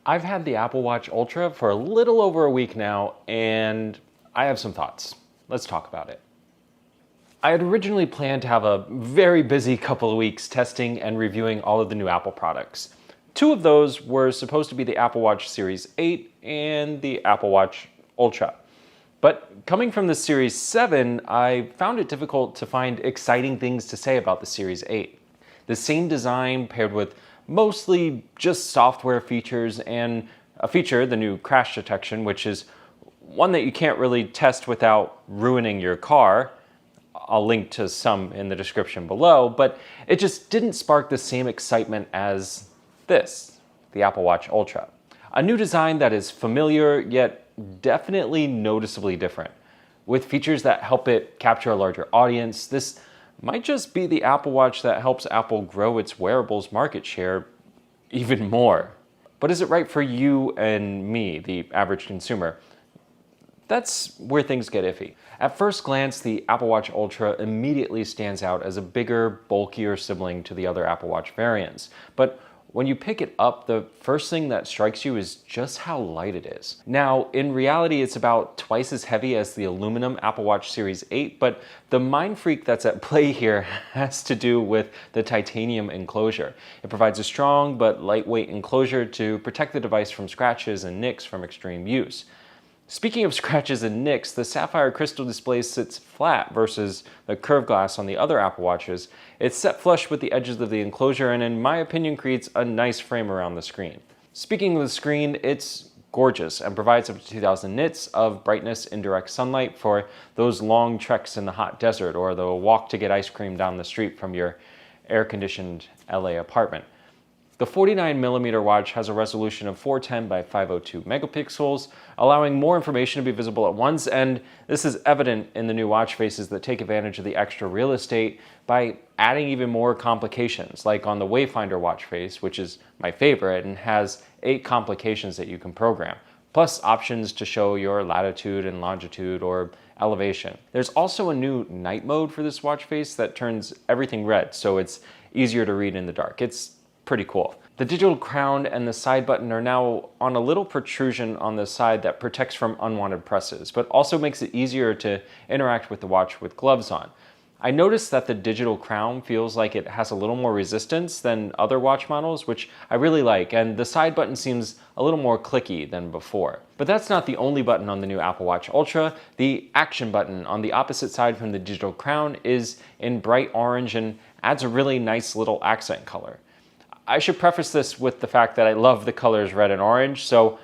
I've had the Apple Watch Ultra for a little over a week now, and I have some thoughts. Let's talk about it. I had originally planned to have a very busy couple of weeks testing and reviewing all of the new Apple products. Two of those were supposed to be the Apple Watch Series 8 and the Apple Watch Ultra. But coming from the Series 7, I found it difficult to find exciting things to say about the Series 8. The same design paired with mostly just software features and a feature, the new crash detection, which is one that you can't really test without ruining your car. I'll link to some in the description below, but it just didn't spark the same excitement as this, the Apple Watch Ultra. A new design that is familiar, yet definitely noticeably different. With features that help it capture a larger audience, this might just be the Apple Watch that helps Apple grow its wearables market share even more. But is it right for you and me, the average consumer? That's where things get iffy. At first glance, the Apple Watch Ultra immediately stands out as a bigger, bulkier sibling to the other Apple Watch variants. But when you pick it up, the first thing that strikes you is just how light it is. Now, in reality, it's about twice as heavy as the aluminum Apple Watch Series 8, but the mind freak that's at play here has to do with the titanium enclosure. It provides a strong but lightweight enclosure to protect the device from scratches and nicks from extreme use. Speaking of scratches and nicks, the sapphire crystal display sits flat versus the curved glass on the other Apple Watches. It's set flush with the edges of the enclosure and in my opinion creates a nice frame around the screen. Speaking of the screen, it's gorgeous and provides up to 2000 nits of brightness in direct sunlight for those long treks in the hot desert or the walk to get ice cream down the street from your air-conditioned LA apartment. The 49mm watch has a resolution of 410 by 502 megapixels, allowing more information to be visible at once, and this is evident in the new watch faces that take advantage of the extra real estate by adding even more complications, like on the Wayfinder watch face, which is my favorite and has 8 complications that you can program, plus options to show your latitude and longitude or elevation. There's also a new night mode for this watch face that turns everything red, so it's easier to read in the dark. It's pretty cool. The digital crown and the side button are now on a little protrusion on the side that protects from unwanted presses, but also makes it easier to interact with the watch with gloves on. I noticed that the digital crown feels like it has a little more resistance than other watch models, which I really like, and the side button seems a little more clicky than before. But that's not the only button on the new Apple Watch Ultra. The action button on the opposite side from the digital crown is in bright orange and adds a really nice little accent color. I should preface this with the fact that I love the colors red and orange, so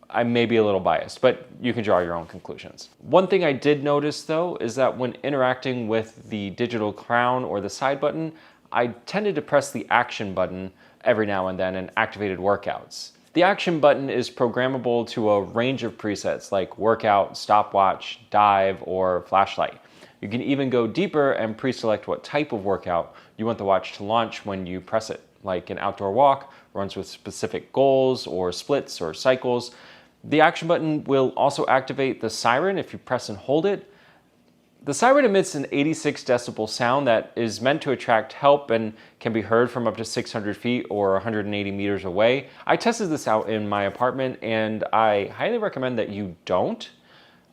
I may be a little biased, but you can draw your own conclusions. One thing I did notice though is that when interacting with the digital crown or the side button, I tended to press the action button every now and then in activated workouts. The action button is programmable to a range of presets like workout, stopwatch, dive, or flashlight. You can even go deeper and pre-select what type of workout you want the watch to launch when you press it, like an outdoor walk, runs with specific goals or splits or cycles. The action button will also activate the siren if you press and hold it. The siren emits an 86 decibel sound that is meant to attract help and can be heard from up to 600 feet or 180 meters away. I tested this out in my apartment and I highly recommend that you don't.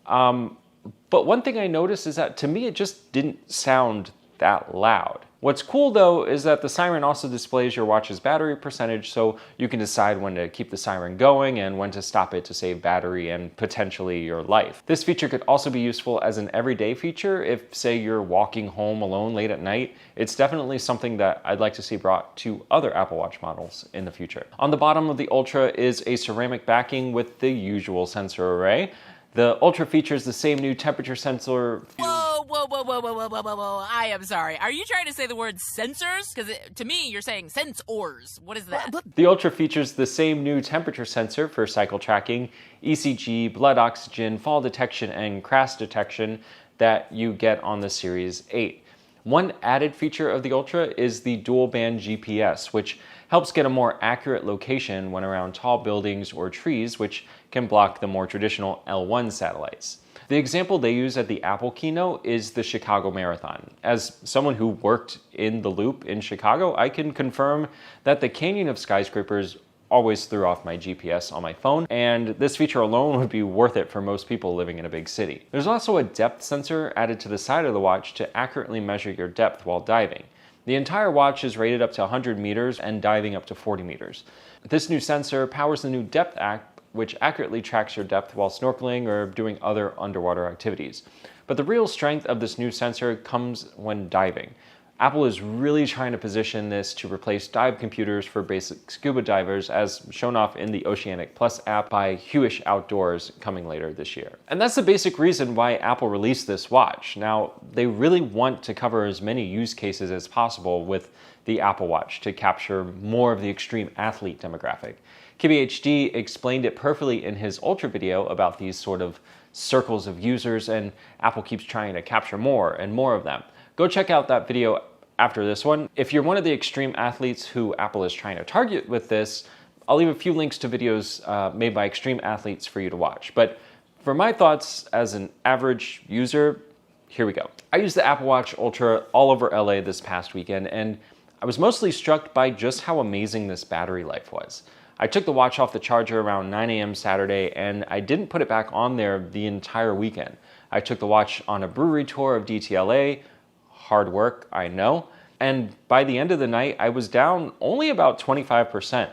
But one thing I noticed is that to me it just didn't sound that loud. What's cool though is that the siren also displays your watch's battery percentage, so you can decide when to keep the siren going and when to stop it to save battery and potentially your life. This feature could also be useful as an everyday feature if, say, you're walking home alone late at night. It's definitely something that I'd like to see brought to other Apple Watch models in the future. On the bottom of the Ultra is a ceramic backing with the usual sensor array. The Ultra features the same new temperature sensor. Whoa. I am sorry. Are you trying to say the word sensors? Because to me, you're saying sensors. What is that? The Ultra features the same new temperature sensor for cycle tracking, ECG, blood oxygen, fall detection, and crash detection that you get on the Series 8. One added feature of the Ultra is the dual band GPS, which helps get a more accurate location when around tall buildings or trees, which can block the more traditional L1 satellites. The example they use at the Apple keynote is the Chicago Marathon. As someone who worked in the Loop in Chicago, I can confirm that the canyon of skyscrapers always threw off my GPS on my phone, and this feature alone would be worth it for most people living in a big city. There's also a depth sensor added to the side of the watch to accurately measure your depth while diving. The entire watch is rated up to 100 meters and diving up to 40 meters. This new sensor powers the new depth app, which accurately tracks your depth while snorkeling or doing other underwater activities. But the real strength of this new sensor comes when diving. Apple is really trying to position this to replace dive computers for basic scuba divers, as shown off in the Oceanic Plus app by Hewish Outdoors coming later this year. And that's the basic reason why Apple released this watch. Now, they really want to cover as many use cases as possible with the Apple Watch to capture more of the extreme athlete demographic. KBHD explained it perfectly in his Ultra video about these sort of circles of users, and Apple keeps trying to capture more and more of them. Go check out that video after this one. If you're one of the extreme athletes who Apple is trying to target with this, I'll leave a few links to videos made by extreme athletes for you to watch. But for my thoughts as an average user, here we go. I used the Apple Watch Ultra all over LA this past weekend, and I was mostly struck by just how amazing this battery life was. I took the watch off the charger around 9 a.m. Saturday, and I didn't put it back on there the entire weekend. I took the watch on a brewery tour of DTLA, hard work, I know. And by the end of the night, I was down only about 25%.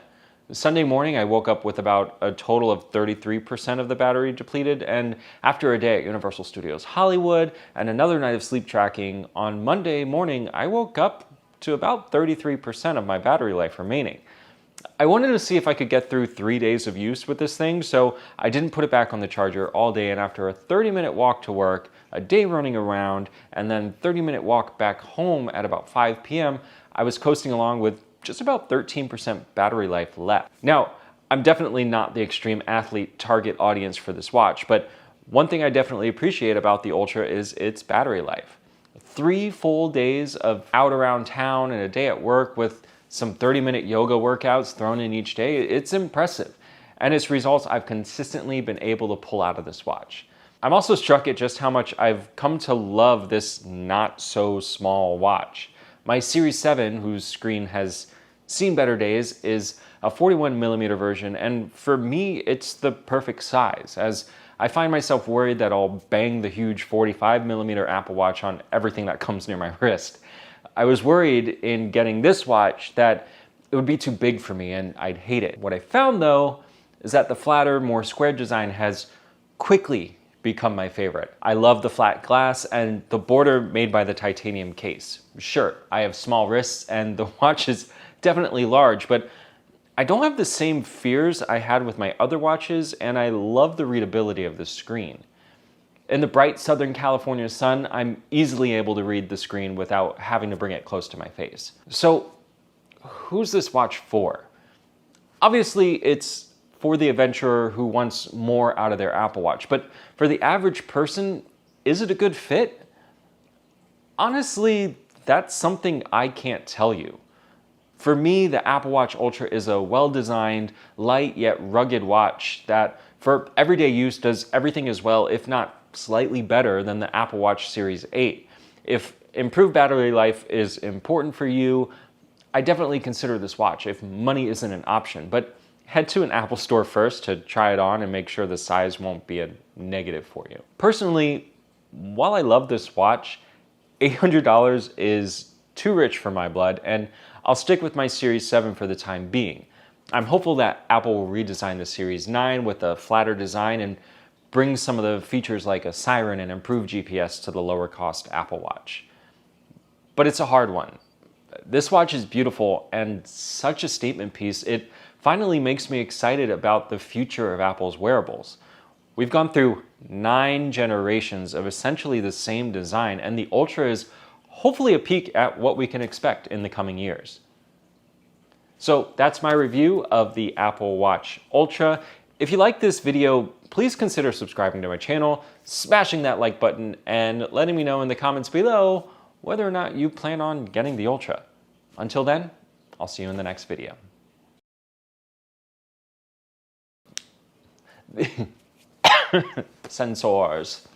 Sunday morning, I woke up with about a total of 33% of the battery depleted. And after a day at Universal Studios Hollywood and another night of sleep tracking, on Monday morning, I woke up to about 33% of my battery life remaining. I wanted to see if I could get through 3 days of use with this thing, so I didn't put it back on the charger all day, and after a 30-minute walk to work, a day running around, and then 30-minute walk back home at about 5 p.m., I was coasting along with just about 13% battery life left. Now, I'm definitely not the extreme athlete target audience for this watch, but one thing I definitely appreciate about the Ultra is its battery life. 3 full days of out around town and a day at work with some 30-minute yoga workouts thrown in each day, it's impressive. And it's results I've consistently been able to pull out of this watch. I'm also struck at just how much I've come to love this not so small watch. My Series 7, whose screen has seen better days, is a 41mm version, and for me, it's the perfect size, as I find myself worried that I'll bang the huge 45mm Apple Watch on everything that comes near my wrist. I was worried in getting this watch that it would be too big for me and I'd hate it. What I found though is that the flatter, more square design has quickly become my favorite. I love the flat glass and the border made by the titanium case. Sure, I have small wrists and the watch is definitely large, but I don't have the same fears I had with my other watches, and I love the readability of the screen. In the bright Southern California sun, I'm easily able to read the screen without having to bring it close to my face. So, who's this watch for? Obviously, it's for the adventurer who wants more out of their Apple Watch, but for the average person, is it a good fit? Honestly, that's something I can't tell you. For me, the Apple Watch Ultra is a well-designed, light yet rugged watch that, for everyday use, does everything as well, if not slightly better, than the Apple Watch Series 8. If improved battery life is important for you, I definitely consider this watch if money isn't an option. But head to an Apple store first to try it on and make sure the size won't be a negative for you. Personally, while I love this watch, $800 is too rich for my blood, and I'll stick with my Series 7 for the time being. I'm hopeful that Apple will redesign the Series 9 with a flatter design and bring some of the features like a siren and improved GPS to the lower cost Apple Watch. But it's a hard one. This watch is beautiful and such a statement piece, it finally makes me excited about the future of Apple's wearables. We've gone through 9 generations of essentially the same design, and the Ultra is hopefully a peek at what we can expect in the coming years. So that's my review of the Apple Watch Ultra. If you like this video, please consider subscribing to my channel, smashing that like button, and letting me know in the comments below whether or not you plan on getting the Ultra. Until then, I'll see you in the next video. Sensors.